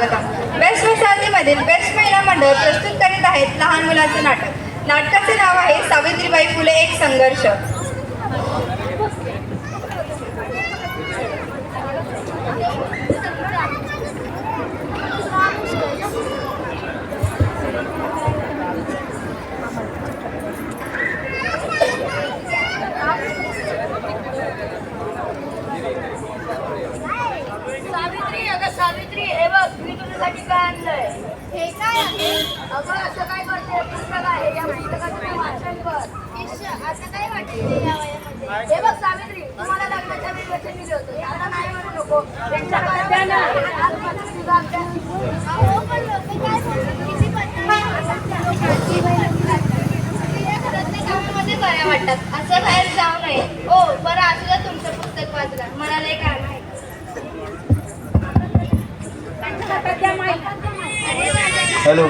स्वागतम. Best वैशालीमधील best महिला मंडळ प्रस्तुत करीत आहेत लहान मुलांचे नाटक. नाटकाचे नाव आहे सावित्रीबाई फुले एक संघर्ष. सावित्री, हे बघ मी तुझ्यासाठी काय आणलंय. हे काय आहे? अगं असं काय करते, पुस्तक आहे, या पुस्तकाचं तू वाचन कर. इश्श, आता काय वाटते या वयामध्ये? हे बघ सावित्री, तुम्हाला लग्नाच्या वेळी वचन दिले होते, आता नाही म्हणू नको. त्यांच्या घरात ना आजपासून तुझा अभ्यास. अहो, पण लोक काय बोलतात? किती प्रत्येक कामामध्ये बऱ्या वाटतात. असं बाहेर जाऊ नये. ओ बरं, असू द्या तुमचं पुस्तक वाचला. मला लय काम आहे. हॅलो.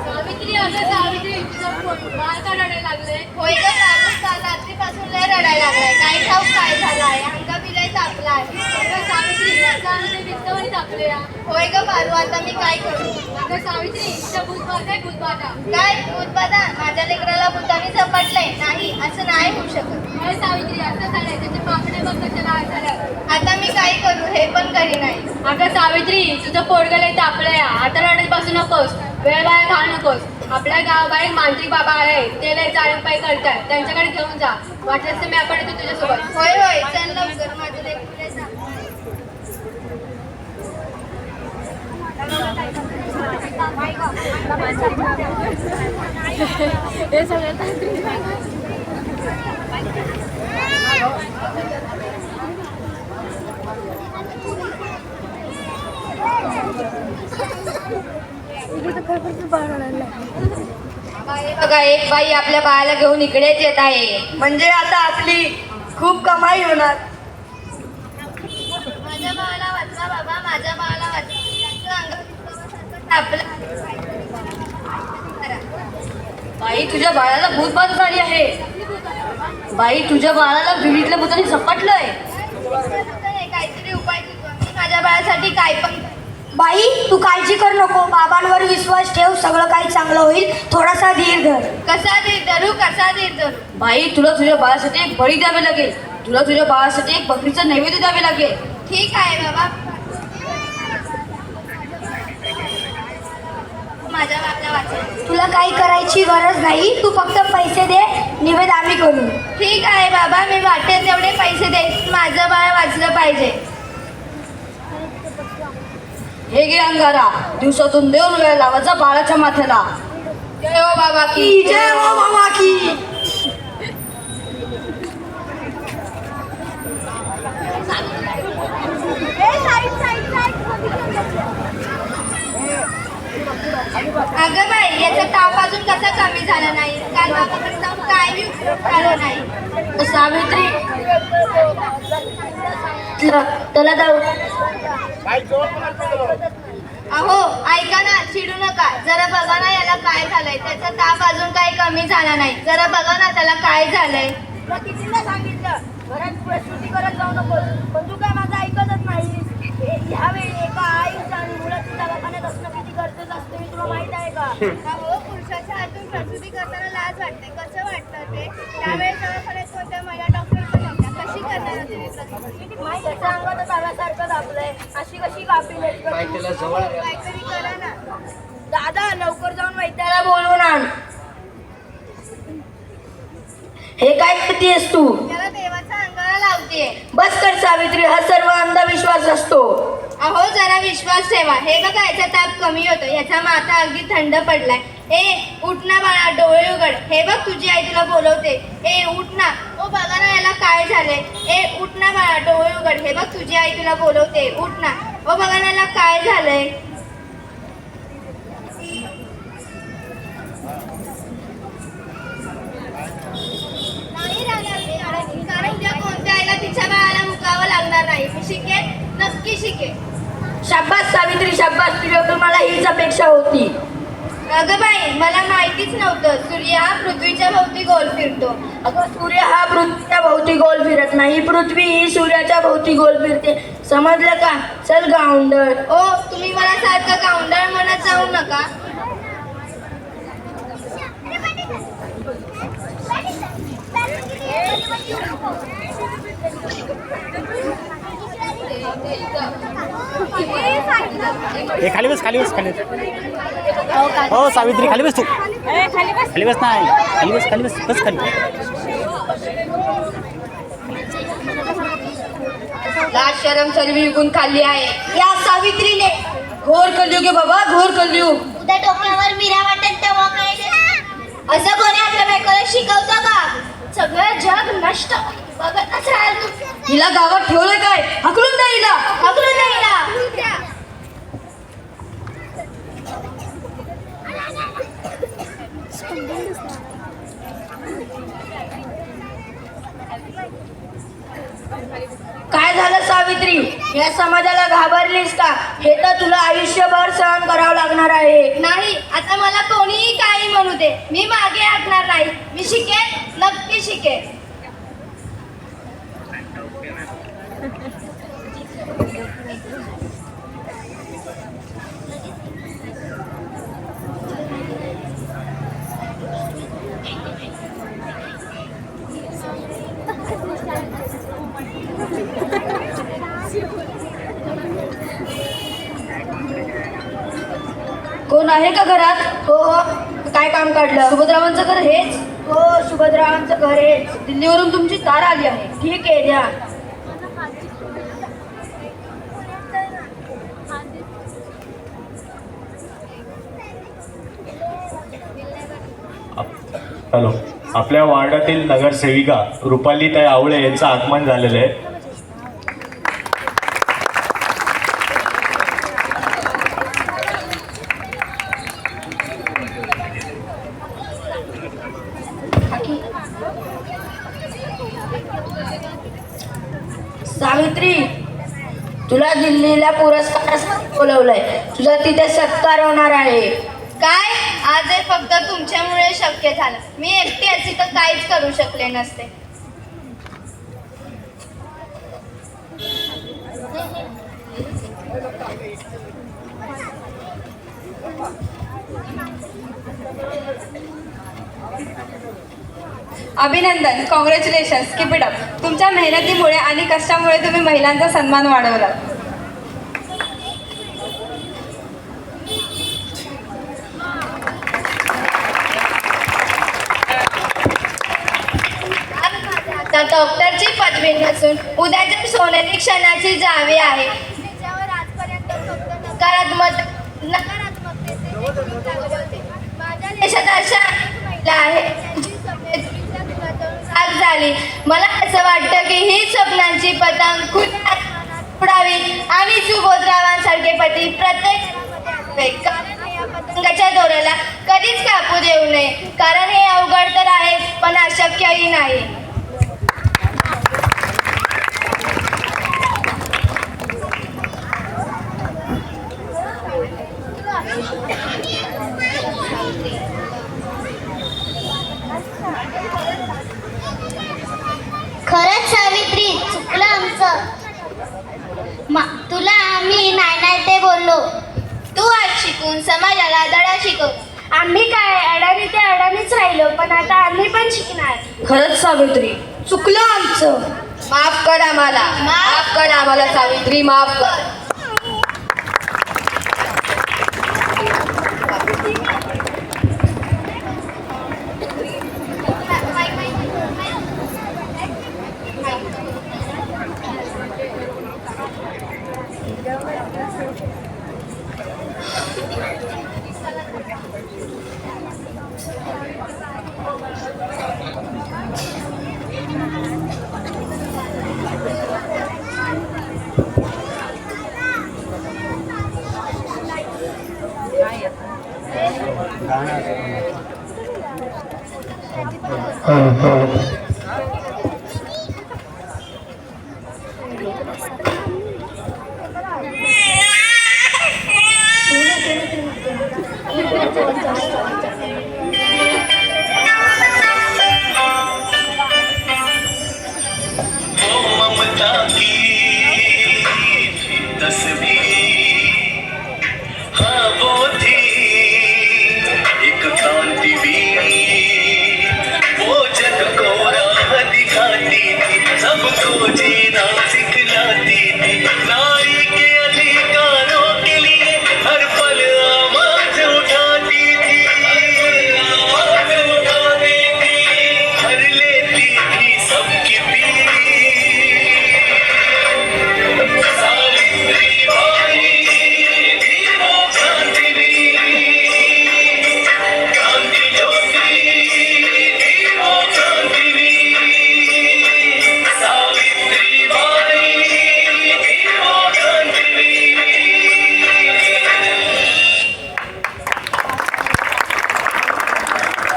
सावित्री, अगं सावित्री, तुझं बाळ का रडायला लागले? होय ग बाबू, काल रात्रीपासून लय रडायला लागलाय. काय ठाऊक काय झालाय? अंगा बिलाय तापलाय. अगं सावित्री, याच्यामध्ये विस्तवणी टाकले या. होय ग बालू, आता मी काय करू? अगं सावित्री, इथं भूतबाधा आहे, भूतबाधा. काय भूतबाधा? माझ्या लेकराला भूताने झपाटलंय. नाही, असं नाही होऊ शकत. अरे सावित्री, असं झालंय, त्याचे पापणे बघ कशा लाल झाल्या. आता मी काय करू हे पण करी नाही. अगं सावित्री, तुझं पोरगं लय तापलंय. आता रडत बसू नकोस, वेळ बाहेर घालू नकोस. आपल्या गावाबाहेर मांत्रिक बाबा आहे, ते लय चालू पाय करतात, त्यांच्याकडे घेऊन जा. वाटलंच तर मी आपण येतो तुझ्यासोबत. होय होय, चल लवकर, माझं लेकरू लय तापलंय. हे सगळं तांत्रिक बघा, एक बाई आपल्या बाळाला घेऊन इकडेच येत आहे. म्हणजे आता आपली खूप कमाई होणार. माझ्या बाळाला वाचवा बाबा, माझ्या बाळाला वाचवा. त्यांचं अंग विस्तवासारखं तापलं आहे. बाई, तुझ्या बाळाला भूतबाधा झाली आहे. बाई, तुझ्या बाळाला विहिरीतल्या भूताने झपाटलंय. काहीतरी उपाय सुचवा. मी माझ्या बाळासाठी काय पण. बाई, तू काळजी करू नको. बाबांवर विश्वास ठेव, सगळं काही चांगलं होईल. थोडासा धीर धर. कसा धीर धरू, कसा धीर धरू? बाई, तुला तुझ्या बाळासाठी एक बळी द्यावे लागेल. तुला तुझ्या बाळासाठी एक बकरीचं नैवेद्य द्यावे लागेल. ठीक आहे बाबा, माझ्या बाबाला वाचवा. तुला काही करायची गरज नाही. तू फक्त पैसे दे, निवेद आम्ही करू. ठीक आहे बाबा, मी वाटेल तेवढे पैसे देईन. माझं बाळ वाचलं पाहिजे. हे घे अंगारा, दिवसातून 2 वेळा लावायचा बाळाच्या माथ्याला. जय हो बाबा की. जय हो बाबा की. अगं बाई, याचा ताप अजून कसा कमी झाला नाही? काल बाबाकडे जाऊन काय बी उपयोग झाला नाही. सावित्री, त्याला जाऊ. अहो ऐका ना, चिडू नका. जरा बघा ना याला काय झालंय. त्याचा ताप अजून काही कमी झाला नाही. जरा बघा ना त्याला काय झालंय. तुला कितीला सांगितलं घरात प्रसूती करत जाऊ नको, पण तू काय माझं ऐकतच नाही. ह्यावेळी एका आईचं आणि मुलाचं दवाखान्यात असणं किती गरजेचं असतं हे तुला माहित आहे का? अहो, पुरुषाच्या हातून प्रसूती करताना लाज वाटते. कसं वाटतं ते? त्यावेळेस दवाखान्यात कोणत्या महिला डॉक्टर पण नव्हत्या. कशी करणार तुम्ही प्रसूती? त्याच्या अंगातच आल्यासारखं दाबलंय. अशी कशी कापली? काहीतरी करा ना. दादा, लवकर जाऊन वैद्याला बोलवून आण. हे काय करतेस तू? त्याला देवाचा अंगाला लावतेय. बस कर सावित्री, हा सर्व अंधविश्वास असतो. अहो, जरा विश्वास ठेवा. हे बघा, याचा ताप कमी होतो. याचा माथा अगदी थंड पडलाय. उठ ना बाळा, डोळे उघड. हे बघ, तुझी आई तुला बोलवते. उठ ना. ओ बघा ना याला काय झालंय. उठ ना बाळा, डोळे उघड. हे बघ, तुझी आई तुला बोलवते. उठ ना. ओ बघा ना याला काय झालंय. नाही राहणार, कारण उद्या कोणत्या आईला तिच्या बाळाला सावित्री शाबास, तुझ्याकडून मला हीच अपेक्षा होती. अगं बाई, मला माहितीच नव्हतं सूर्य हा पृथ्वीच्या भोवती गोल फिरतो. अगं सूर्य हा पृथ्वीच्या भोवती गोल फिरत नाही, पृथ्वी ही सूर्याच्या भोवती गोल फिरते. समजलं का? चल गावंडर. ओ, तुम्ही मला सारखं गावंढळ म्हणत जाऊ नका. ए खाली बस खाली बस खाली बस. हो सावित्री खाली बस तू. खाली बस नाही, खाली बस खाली बस बस खाली. लाज शरम सर्व विकून खाल्ली आहे या सावित्रीने घोर कलयुग आहे बाबा, घोर कलयुग. उद्या डोक्यावर मिरा वाटेल तेव्हा काय? असं कोणी आपल्या बायकोला शिकवतं का? सगळं जग नष्ट बघतच राहाल तू. हिला गावात ठेवलं काय? हकलून द्या हिला. हकलून नाही ना. काय झालं सावित्री? या समाजाला घाबरलीस का? हे तर तुला आयुष्यभर सहन करावं लागणार आहे. नाही, आता मला कोणीही काही म्हणू दे, मी मागे हटणार नाही. मी शिकेन, नक्की शिकेन. कोण आहे का घरात? हो हो. काय काम काढलं? सुभद्रावांचं घर हेच? हो, सुभद्रावांचं घर हेच. दिल्लीवरून तुमची तार आली आहे. ठीक आहे, द्या. हॅलो, आपल्या वार्डातील नगरसेविका रुपालीताई आवळे यांचं आगमन झालेलं आहे. सावित्री, तुला दिल्लीला पुरस्कारासाठी बोलवलंय. तुझा तिथे सत्कार होणार आहे. काय? आज हे फक्त तुमच्यामुळे शक्य झालं. मी एकटी अशी तर काहीच करू शकले नसते. अभिनंदन, कॉंग्रॅच्युलेशन्स, कीप इट अप. तुमच्या मेहनतीमुळे आणि कष्टामुळे तुम्ही महिलांचा सन्मान वाढवला. आता डॉक्टरची पदवी नसून उद्याच्या सोनेरी क्षणाची जावी आहे. तिच्यावर आजपर्यंत फक्त नकारात्मकतेचे तुम्ही जगले होते. माझ्या देशात अशा अनेक महिला आहेत ज्यांची स्वप्ने तुमच्या धुरातून साफ झाली. मला असं वाटतं की ही स्वप्नांची पतंग खुल्या आसमानात उडावी आणि सुभद्रावांसारखे पती प्रत्येक घरामध्ये असावे. कारण या पतंगाच्या दोऱ्याला कधीच कापू देऊ नये. कारण हे अवघड तर आहे, पण अशक्यही नाही. खरंच सावित्री, चुकलं आमचं. तुला आम्ही नाही ते बोललो. तू आज शिकून समाजाला धडा शिकव. आम्ही काय अडाणी ते अडाणीच राहिलो, पण आता आम्ही पण शिकणार. खरंच सावित्री, चुकलं आमचं. माफ कर आम्हाला, माफ कर आम्हाला सावित्री, माफ कर. टाकी